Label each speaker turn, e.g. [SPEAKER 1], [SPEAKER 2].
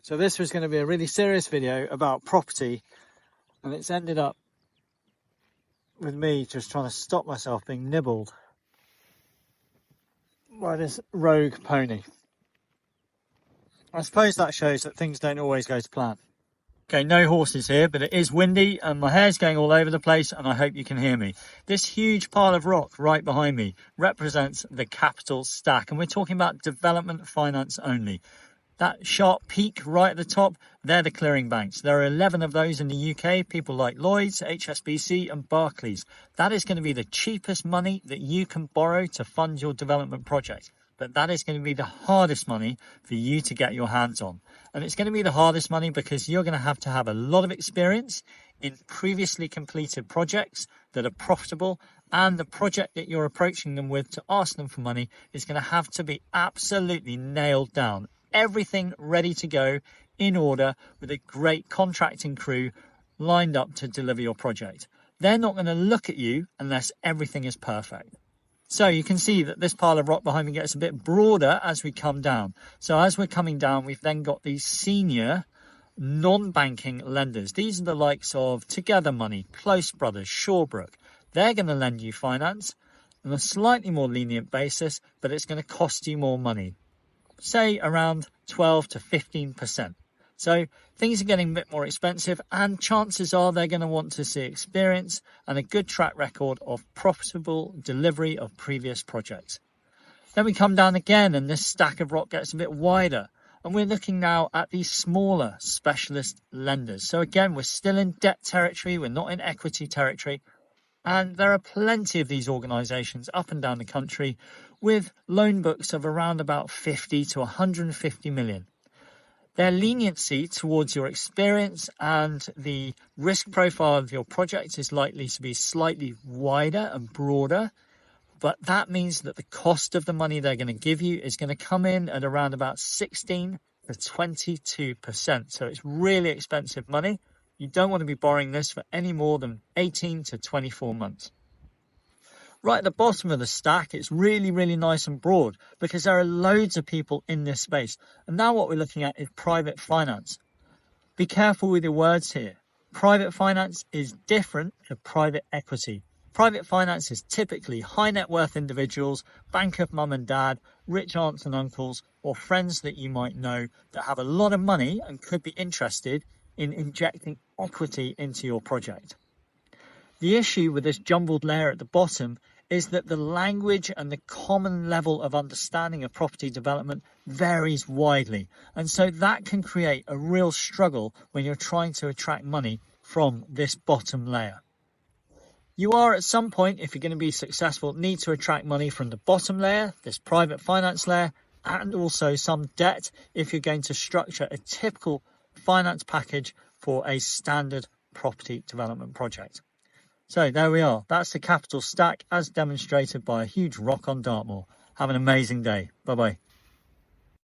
[SPEAKER 1] So this was going to be a really serious video about property, and it's ended up with me just trying to stop myself being nibbled by this rogue pony. I suppose that shows that things don't always go to plan. Okay, no horses here, but it is windy and my hair's going all over the place, and I hope you can hear me. This huge pile of rock right behind me represents the capital stack, and we're talking about development finance only. That sharp peak right at the top, they're the clearing banks. There are 11 of those in the UK, people like Lloyds, HSBC and Barclays. That is going to be the cheapest money that you can borrow to fund your development project. But that is going to be the hardest money for you to get your hands on. And it's going to be the hardest money because you're going to have a lot of experience in previously completed projects that are profitable, and the project that you're approaching them with to ask them for money is going to have to be absolutely nailed down. Everything ready to go in order with a great contracting crew lined up to deliver your project. They're not going to look at you unless everything is perfect. So you can see that this pile of rock behind me gets a bit broader as we come down. So as we're coming down, we've then got these senior non-banking lenders. These are the likes of Together Money, Close Brothers, Shawbrook. They're going to lend you finance on a slightly more lenient basis, but it's going to cost you more money. Say around 12 to 15%. So things are getting a bit more expensive, and chances are they're going to want to see experience and a good track record of profitable delivery of previous projects. Then we come down again and this stack of rock gets a bit wider, and we're looking now at these smaller specialist lenders. So again, we're still in debt territory, we're not in equity territory, and there are plenty of these organisations up and down the country with loan books of around about 50 to 150 million. Their leniency towards your experience and the risk profile of your project is likely to be slightly wider and broader, but that means that the cost of the money they're going to give you is going to come in at around about 16 to 22%. So it's really expensive money. You don't want to be borrowing this for any more than 18 to 24 months. Right at the bottom of the stack, it's really, really nice and broad because there are loads of people in this space. And now what we're looking at is private finance. Be careful with your words here. Private finance is different to private equity. Private finance is typically high net worth individuals, bank of mum and dad, rich aunts and uncles, or friends that you might know that have a lot of money and could be interested in injecting equity into your project. The issue with this jumbled layer at the bottom is that the language and the common level of understanding of property development varies widely. And so that can create a real struggle when you're trying to attract money from this bottom layer. You are at some point, if you're going to be successful, need to attract money from the bottom layer, this private finance layer, and also some debt if you're going to structure a typical finance package for a standard property development project. So there we are. That's the capital stack as demonstrated by a huge rock on Dartmoor. Have an amazing day. Bye-bye.